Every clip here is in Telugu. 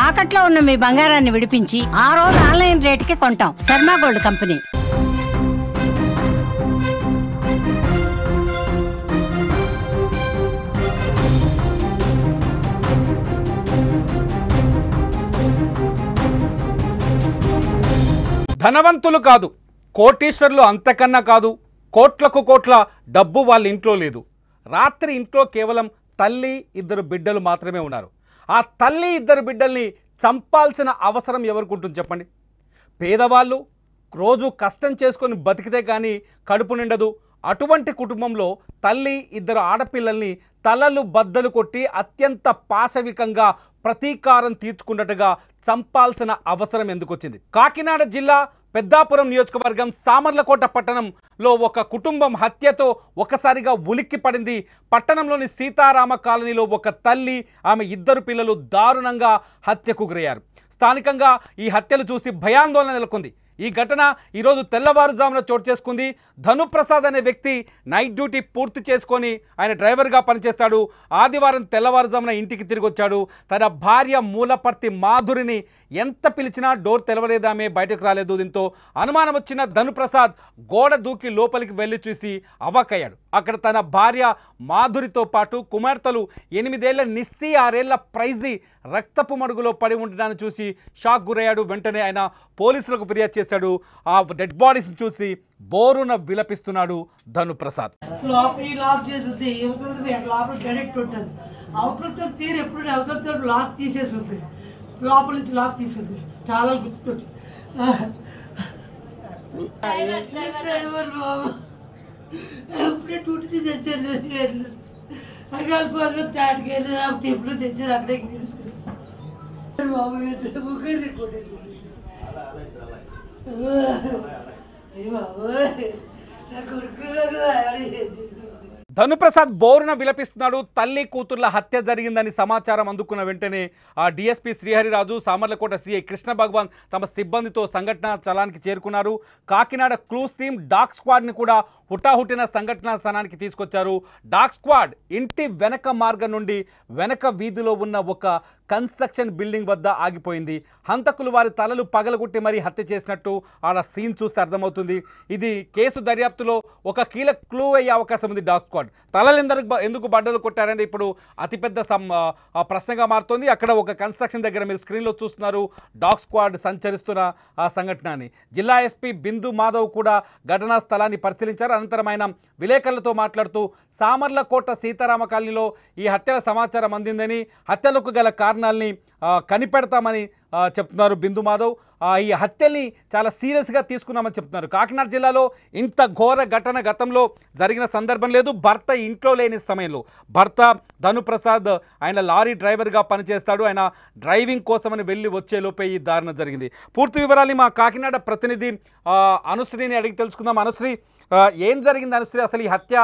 తాకట్లో ఉన్న మీ బంగారాన్ని విడిపించి ఆ రోజు ఆన్లైన్ రేటుకి కొంటాం. Sharma gold company. ధనవంతులు కాదు, కోటీశ్వర్లు అంతకన్నా కాదు, కోట్లకు కోట్ల డబ్బు వాళ్ళ ఇంట్లో లేదు. రాత్రి ఇంట్లో కేవలం తల్లి, ఇద్దరు బిడ్డలు మాత్రమే ఉన్నారు. ఆ తల్లి, ఇద్దరు బిడ్డల్ని చంపాల్సిన అవసరం ఎవరికి ఉంటుంది చెప్పండి? పేదవాళ్ళు రోజు కష్టం చేసుకొని బతికితే కానీ కడుపు నిండదు. అటువంటి కుటుంబంలో తల్లి, ఇద్దరు ఆడపిల్లల్ని తలలు బద్దలు కొట్టి అత్యంత పాశవికంగా ప్రతీకారం తీర్చుకున్నట్టుగా చంపాల్సిన అవసరం ఎందుకు వచ్చింది? కాకినాడ జిల్లా పెద్దాపురం నియోజకవర్గం సామర్లకోట పట్టణంలో ఒక కుటుంబం హత్యతో ఒకసారిగా ఉలిక్కి పడింది. పట్టణంలోని సీతారామ కాలనీలో ఒక తల్లి, ఆమె ఇద్దరు పిల్లలు దారుణంగా హత్యకు గురయ్యారు. స్థానికంగా ఈ హత్యలు చూసి భయాందోళన నెలకొంది. ఈ ఘటన ఈరోజు తెల్లవారుజామున చోటు చేసుకుంది. ధనుప్రసాద్ అనే వ్యక్తి నైట్ డ్యూటీ పూర్తి చేసుకొని ఆయన డ్రైవర్గా పనిచేస్తాడు. ఆదివారం తెల్లవారుజామున ఇంటికి తిరిగి వచ్చాడు. తన భార్య మూలపర్తి మాధురిని ఎంత పిలిచినా డోర్ తెలవలేదామే, బయటకు రాలేదు. దీంతో అనుమానం వచ్చిన ధనుప్రసాద్ గోడ దూకి లోపలికి వెళ్ళి చూసి అవాక్కయ్యాడు. అక్కడ తన భార్య మాధురితో పాటు కుమార్తెలు 8 ఏళ్ల నిస్సి, 6 ఏళ్ల ప్రైజీ రక్తపు మడుగులో పడి ఉండడాన్ని చూసి షాక్ గురయ్యాడు. వెంటనే ఆయన పోలీసులకు ఫిర్యాదు చేశాడు. ఆ డెడ్ బాడీస్ చూసి బోరున విలపిస్తున్నాడు ధనుప్రసాద్. లోపల నుంచి లాక్ తీసుకుంది, చాలా గుర్తుతోటి. డ్రైవర్ బాబు ఎప్పుడే డ్యూటీ తీసి వచ్చారు. అక్కడ కోసం తాటికెళ్ళి టెంపులు తెచ్చారు. అక్కడే బాబు ముగ్గురు కూడా బాబు నా కొడుకు ధనుప్రసాద్ బోరున విలపిస్తున్నాడు. తల్లి కూతుర్ల హత్య జరిగిందని సమాచారం అందుకున్న వెంటనే ఆ డీఎస్పీ శ్రీహరిరాజు, సామర్లకోట సిఐ కృష్ణ భగవాన్ తమ సిబ్బందితో సంఘటనా స్థలానికి చేరుకున్నారు. కాకినాడ క్లూస్ టీమ్, డాగ్ స్క్వాడ్ని కూడా హుటాహుటిన సంఘటనా స్థానానికి తీసుకొచ్చారు. డాగ్ స్క్వాడ్ ఇంటి వెనక మార్గం నుండి వెనక వీధిలో ఉన్న ఒక కన్స్ట్రక్షన్ బిల్డింగ్ వద్ద ఆగిపోయింది. హంతకులు వారి తలలు పగలగొట్టి మరీ హత్య చేసినట్టు ఆ సీన్ చూస్తే అర్థమవుతుంది. ఇది కేసు దర్యాప్తులో ఒక కీలక క్లూ అయ్యే అవకాశం ఉంది. డాగ్ స్క్వాడ్ తలలు ఎందుకు బడ్డలు కొట్టారని ఇప్పుడు అతిపెద్ద ప్రశ్నగా మారుతోంది. అక్కడ ఒక కన్స్ట్రక్షన్ దగ్గర మీరు స్క్రీన్లో చూస్తున్నారు డాగ్ స్క్వాడ్ సంచరిస్తున్న ఆ సంఘటనని. జిల్లా ఎస్పీ బిందు మాధవ్ కూడా ఘటనా స్థలాన్ని పరిశీలించారు. అనంతరం ఆయన విలేకరులతో మాట్లాడుతూ సామర్లకోట సీతారామ కాలనీలో ఈ హత్యల సమాచారం అందిందని, హత్యలకు గల కారణాలని కనిపెడతామని చెప్తున్నారు బిందు మాధవ్. ఈ హత్యల్ని చాలా సీరియస్గా తీసుకున్నామని చెప్తున్నారు. కాకినాడ జిల్లాలో ఇంత ఘోర ఘటన గతంలో జరిగిన సందర్భం లేదు. భర్త ఇంట్లో లేని సమయంలో, భర్త ధనుప్రసాద్ ఆయన లారీ డ్రైవర్గా పనిచేస్తాడు. ఆయన డ్రైవింగ్ కోసమని వెళ్ళి వచ్చేలోపే ఈ దారుణం జరిగింది. పూర్తి వివరాలు మా కాకినాడ ప్రతినిధి అనుశ్రీని అడిగి తెలుసుకుందాం. అనుశ్రీ, ఏం జరిగింది అనుశ్రీ? అసలు ఈ హత్య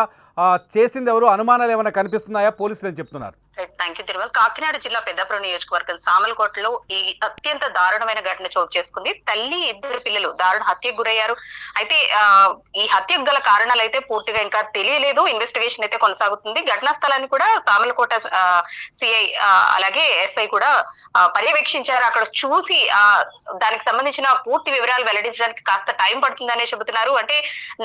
చేసింది ఎవరు? అనుమానాలు ఏమైనా కనిపిస్తున్నాయా? పోలీసులు ఏం చెప్తున్నారు? Thank you Tirumala. కాకినాడ జిల్లా పెద్దాపురం నియోజకవర్గం సామర్లకోటలో ఈ అత్యంత దారుణమైన ఘటన చోటు చేసుకుంది. తల్లి, ఇద్దరు పిల్లలు దారుణ హత్యకు గురయ్యారు. అయితే ఈ హత్యకు గల కారణాలు అయితే పూర్తిగా ఇంకా తెలియలేదు. ఇన్వెస్టిగేషన్ అయితే కొనసాగుతుంది. ఘటనా స్థలాన్ని కూడా సామర్లకోట సిఐ అలాగే ఎస్ఐ కూడా పర్యవేక్షించారు. అక్కడ చూసి దానికి సంబంధించిన పూర్తి వివరాలు వెల్లడించడానికి కాస్త టైం పడుతుందనే చెబుతున్నారు. అంటే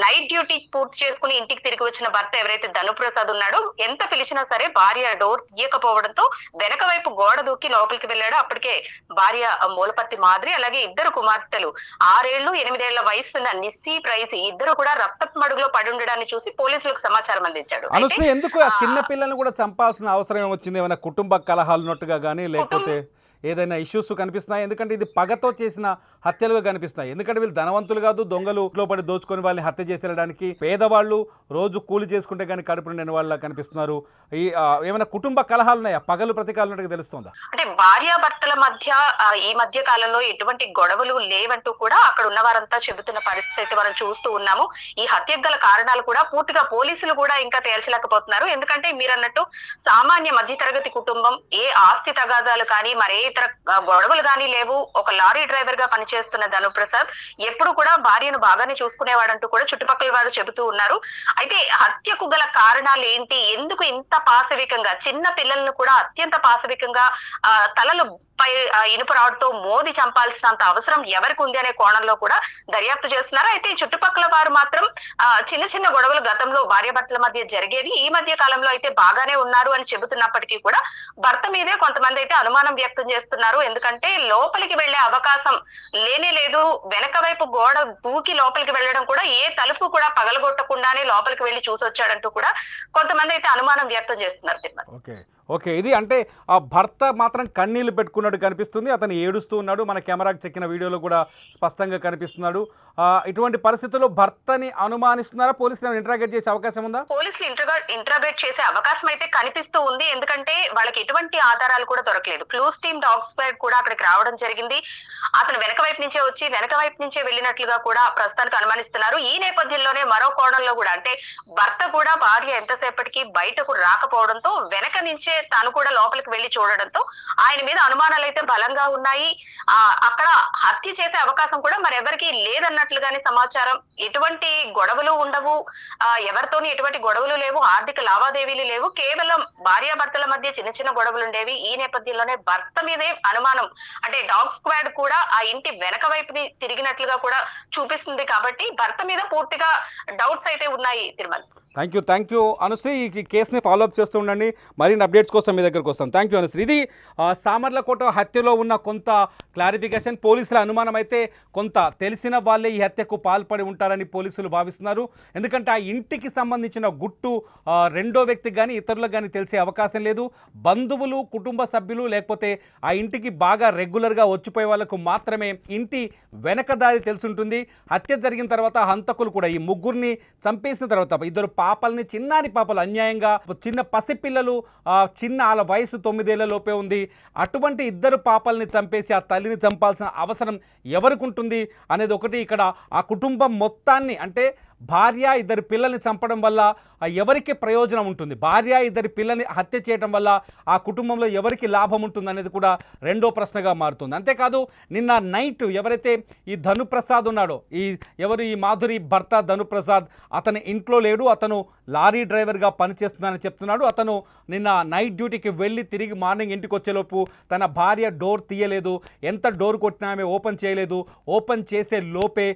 నైట్ డ్యూటీ పూర్తి చేసుకుని ఇంటికి తిరిగి వచ్చిన భర్త ఎవరైతే ధనుప్రసాద్ ఉన్నాడో ఎంత పిలిచినా సరే భార్య డోర్ తీయకపోవడంతో వెనక వైపు గోడ దూకి లోపలికి వెళ్ళాడు. అప్పటికే భార్య మూలపర్తి మాదిరి అలాగే ఇద్దరు కుమార్తెలు 6 ఏళ్లు 8 ఏళ్ల వయసున్న నిస్సి, ప్రైజీ ఇద్దరు కూడా రక్తపు మడుగులో పడి ఉండడాన్ని చూసి పోలీసులకు సమాచారం అందించాడు. ఎందుకు చిన్న పిల్లల్ని కూడా చంపాల్సిన అవసరం వచ్చింది? ఏమైనా కుటుంబ కలహాలు ఉన్నట్టుగా కానీ లేకపోతే ఏదైనా ఇష్యూస్ కనిపిస్తున్నాయి? ఎందుకంటే ఇది పగతో చేసిన హత్యలుగా కనిపిస్తున్నాయి. ఎందుకంటే వీళ్ళు ధనవంతులు కాదు, దొంగలు పడి దోచుకొని వాళ్ళని హత్య చేసేయడానికి. పేదవాళ్ళు రోజు కూలి చేసుకుంటే కానీ కడుపు నిండిన వాళ్ళ కనిపిస్తున్నారు. ఏమైనా కుటుంబ కలహాలు ఉన్నాయా? పగలు ప్రతీకాలు ఉన్నట్టుగా తెలుస్తుందా? అంటే భార్యాభర్తల మధ్య ఈ మధ్య కాలంలో ఎటువంటి గొడవలు లేవంటూ కూడా అక్కడ ఉన్న వారంతా చెబుతున్న పరిస్థితి మనం చూస్తూ ఉన్నాము. ఈ హత్యకు గల కారణాలు కూడా పూర్తిగా పోలీసులు కూడా ఇంకా తేల్చలేకపోతున్నారు. ఎందుకంటే మీరు అన్నట్టు సామాన్య మధ్యతరగతి కుటుంబం, ఏ ఆస్తి తగాదాలు కానీ మరే ఇతర గొడవలు కానీ లేవు. ఒక లారీ డ్రైవర్ గా పనిచేస్తున్న ధనుప్రసాద్ ఎప్పుడు కూడా భార్యను బాగానే చూసుకునేవాడంటూ కూడా చుట్టుపక్కల వారు చెబుతూ ఉన్నారు. అయితే హత్యకు గల కారణాలు ఏంటి, ఎందుకు ఇంత పాశవికంగా చిన్న పిల్లలను కూడా అత్యంత పాశవికంగా తలలు పై ఇనుప రాడ్తో మోది చంపాల్సినంత అవసరం ఎవరికి ఉంది అనే కోణంలో కూడా దర్యాప్తు చేస్తున్నారు. అయితే చుట్టుపక్కల వారు మాత్రం చిన్న చిన్న గొడవలు గతంలో భార్యాభర్తల మధ్య జరిగేవి, ఈ మధ్య కాలంలో అయితే బాగానే ఉన్నారు అని చెబుతున్నప్పటికీ కూడా భర్త మీదే కొంతమంది అయితే అనుమానం వ్యక్తం చేస్తున్నారు. ఎందుకంటే లోపలికి వెళ్లే అవకాశం లేనే లేదు, వెనక వైపు గోడ దూకి లోపలికి వెళ్ళడం కూడా ఏ తలుపు కూడా పగలగొట్టకుండానే లోపలికి వెళ్లి చూసొచ్చాడంటూ కూడా కొంతమంది అయితే అనుమానం వ్యక్తం చేస్తున్నారు. తిరుమల ఓకే, ఇది అంటే ఆ భర్త మాత్రం కన్నీళ్లు పెట్టుకున్నట్టు కనిపిస్తుంది, అతను ఏడుస్తూ ఉన్నాడు, మన కెమెరాకి చెక్కిన వీడియోలో కూడా స్పష్టంగా కనిపిస్తున్నాడు. ఇటువంటి పరిస్థితుల్లో భర్తని అనుమానిస్తున్నారా, పోలీసులు ఇంటరాగేట్ చేసే అవకాశం ఉందా? పోలీసులు ఇంటరాగేట్ చేసే అవకాశం అయితే కనిపిస్తూ ఉంది. ఎందుకంటే వాళ్ళకి ఎటువంటి ఆధారాలు కూడా దొరకలేదు. క్లూస్ టీమ్ డాగ్ స్క్వాడ్ కూడా అక్కడికి రావడం జరిగింది. అతను వెనక వైపు నుంచే వచ్చి వెనక వైపు నుంచే వెళ్ళినట్లుగా కూడా ప్రస్తుతానికి అనుమానిస్తున్నారు. ఈ నేపథ్యంలోనే మరో కోణంలో కూడా అంటే భర్త కూడా భార్య ఎంతసేపటికి బయటకు రాకపోవడంతో వెనక నుంచే తాను కూడా లోపలికి వెళ్లి చూడడంతో ఆయన మీద అనుమానాలు అయితే బలంగా ఉన్నాయి. అక్కడ హత్య చేసే అవకాశం కూడా మరెవరికి లేదన్నట్లుగానే సమాచారం. ఎటువంటి గొడవలు ఉండవు, ఎవరితోని ఎటువంటి గొడవలు లేవు, ఆర్థిక లావాదేవీలు లేవు, కేవలం భార్యాభర్తల మధ్య చిన్న చిన్న గొడవలు ఉండేవి. ఈ నేపథ్యంలోనే భర్త మీదే అనుమానం, అంటే డాగ్ స్క్వాడ్ కూడా ఆ ఇంటి వెనక వైపుని తిరిగినట్లుగా కూడా చూపిస్తుంది. కాబట్టి భర్త మీద పూర్తిగా డౌట్స్ అయితే ఉన్నాయి. Tirumala, thank you Anusri. ఈ కేసుని ఫాలోఅప్ చేస్తూ ఉండండి, మరిన్ని అప్డేట్స్ కోసం మీ దగ్గరకు వస్తాం. Thank you Anusri. ఇది సామర్లకోట హత్యలో ఉన్న కొంత క్లారిఫికేషన్. పోలీసుల అనుమానం అయితే కొంత తెలిసిన వాళ్ళే ఈ హత్యకు పాల్పడి ఉంటారని పోలీసులు భావిస్తున్నారు. ఎందుకంటే ఆ ఇంటికి సంబంధించిన గుట్టు రెండో వ్యక్తికి కానీ ఇతరులకు కానీ తెలిసే అవకాశం లేదు. బంధువులు, కుటుంబ సభ్యులు, లేకపోతే ఆ ఇంటికి బాగా రెగ్యులర్గా వచ్చిపోయే వాళ్ళకు మాత్రమే ఇంటి వెనక దారి తెలుసుంటుంది. హత్య జరిగిన తర్వాత హంతకులు కూడా ఈ ముగ్గురిని చంపేసిన తర్వాత ఇద్దరు పాపల్ని, చిన్నారి పాపలు అన్యాయంగా, చిన్న పసిపిల్లలు, చిన్న వాళ్ళ వయసు 9 ఏళ్ల లోపే ఉంది, అటువంటి ఇద్దరు పాపల్ని చంపేసి ఆ తల్లిని చంపాల్సిన అవసరం ఎవరికి ఉంటుంది అనేది ఒకటి. ఇక్కడ ఆ కుటుంబం మొత్తాన్ని అంటే భార్య ఇద్దరు పిల్లల్ని చంపడం వల్ల ఎవరికి ప్రయోజనం ఉంటుంది, భార్య ఇద్దరి పిల్లల్ని హత్య చేయడం వల్ల ఆ కుటుంబంలో ఎవరికి లాభం ఉంటుంది అనేది కూడా రెండో ప్రశ్నగా మారుతుంది. అంతేకాదు నిన్న నైట్ ఎవరైతే ఈ ధనుప్రసాద్ ఉన్నాడో, ఈ మాధురి భర్త ధనుప్రసాద్, అతని ఇంట్లో లేడు, అతను లారీ డ్రైవర్గా పనిచేస్తున్నానని చెప్తున్నాడు. అతను నిన్న నైట్ డ్యూటీకి వెళ్ళి తిరిగి మార్నింగ్ ఇంటికి వచ్చేలోపు తన భార్య డోర్ తీయలేదు, ఎంత డోర్ కొట్టినా ఆమె ఓపెన్ చేయలేదు. ఓపెన్ చేసే లోపే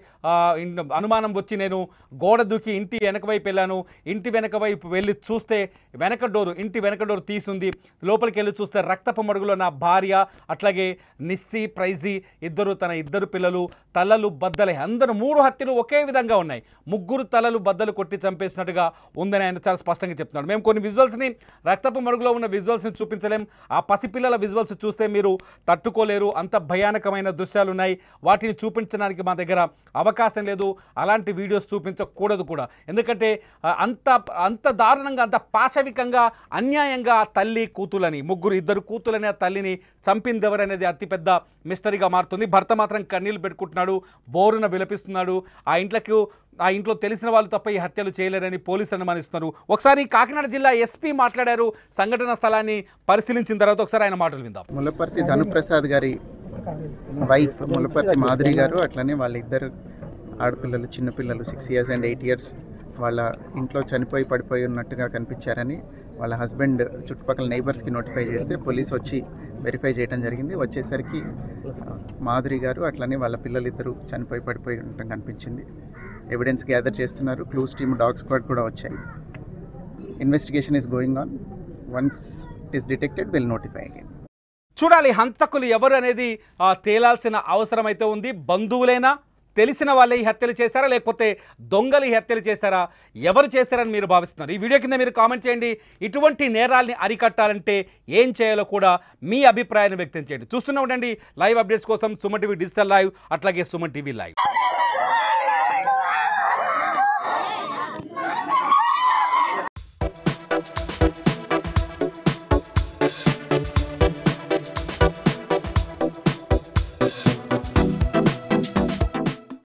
అనుమానం వచ్చి నేను గోడ దూకి ఇంటి వెనక వైపు వెళ్ళాను. ఇంటి వెనక వైపు వెళ్ళి చూస్తే ఇంటి వెనక డోర్ తీసుంది. లోపలికి వెళ్ళి చూస్తే రక్తపు మడుగులో నా భార్య, అట్లాగే నిస్సి, ప్రైజీ తన ఇద్దరు పిల్లలు తలలు బద్దలై, అందరూ 3 హత్యలు ఒకే విధంగా ఉన్నాయి. ముగ్గురు తలలు బద్దలు కొట్టి చంపేసినట్టుగా ఉందని ఆయన చాలా స్పష్టంగా చెప్తున్నాడు. మేము కొన్ని విజువల్స్ని, రక్తపు మడుగులో ఉన్న విజువల్స్ని చూపించలేం. ఆ పసిపిల్లల విజువల్స్ చూస్తే మీరు తట్టుకోలేరు, అంత భయానకమైన దృశ్యాలు ఉన్నాయి. వాటిని చూపించడానికి మా దగ్గర అవకాశం లేదు, అలాంటి వీడియోస్ చూపించకూడదు కూడా. ఎందుకంటే అంత దారుణంగా, అంత పాశవికంగా, అన్యాయంగా తల్లి కూతులని, ఇద్దరు కూతులని ఆ తల్లిని చంపింది ఎవరనేది అతిపెద్ద మిస్టరీగా మారుతుంది. భర్త మాత్రం కన్నీళ్లు పెట్టుకుంటున్నాడు, బోరున విలపిస్తున్నాడు. ఆ ఇంట్లో తెలిసిన వాళ్ళు తప్ప ఈ హత్యలు చేయలేరని పోలీసులు అనుమానిస్తున్నారు. ఒకసారి కాకినాడ జిల్లా ఎస్పీ మాట్లాడారు సంఘటన స్థలాన్ని పరిశీలించిన తర్వాత. ఒకసారి ఆయన మాటలు విందాం. ముల్లపర్తి ధనుప్రసాద్ గారి వైఫ్ ముల్లపర్తి మాధురి గారు, అట్లనే వాళ్ళ ఇద్దరు ఆడపిల్లలు, చిన్నపిల్లలు 6 years and 8 years వాళ్ళ ఇంట్లో చనిపోయి పడిపోయి ఉన్నట్టుగా కనిపించారని వాళ్ళ హస్బెండ్ చుట్టుపక్కల నైబర్స్కి నోటిఫై చేస్తే పోలీస్ వచ్చి వెరిఫై చేయడం జరిగింది. వచ్చేసరికి మాధురి గారు అట్లనే వాళ్ళ పిల్లలిద్దరూ చనిపోయి పడిపోయి ఉండటం కనిపించింది. ఎవిడెన్స్ గ్యాదర్ చేస్తున్నారు. క్లూస్ టీమ్, డాగ్ స్క్వాడ్ కూడా వచ్చాయి. Investigation is going on. Once it is detected will notify again. చూడాలి హంతకులు ఎవరు అనేది తేలాల్సిన అవసరం అయితే ఉంది. బంధువులైనా, తెలిసిన వాళ్ళే ఈ హత్యలు చేశారా, లేకపోతే దొంగలు ఈ హత్యలు చేశారా, ఎవరు చేశారని మీరు భావిస్తున్నారు? ఈ వీడియో కింద మీరు కామెంట్ చేయండి. ఇటువంటి నేరాల్ని అరికట్టాలంటే ఏం చేయాలో కూడా మీ అభిప్రాయాన్ని వ్యక్తం చేయండి. చూస్తూనే ఉండండి లైవ్ అప్డేట్స్ కోసం సుమన్ టీవీ డిజిటల్ లైవ్, అట్లాగే సుమన్ టీవీ లైవ్.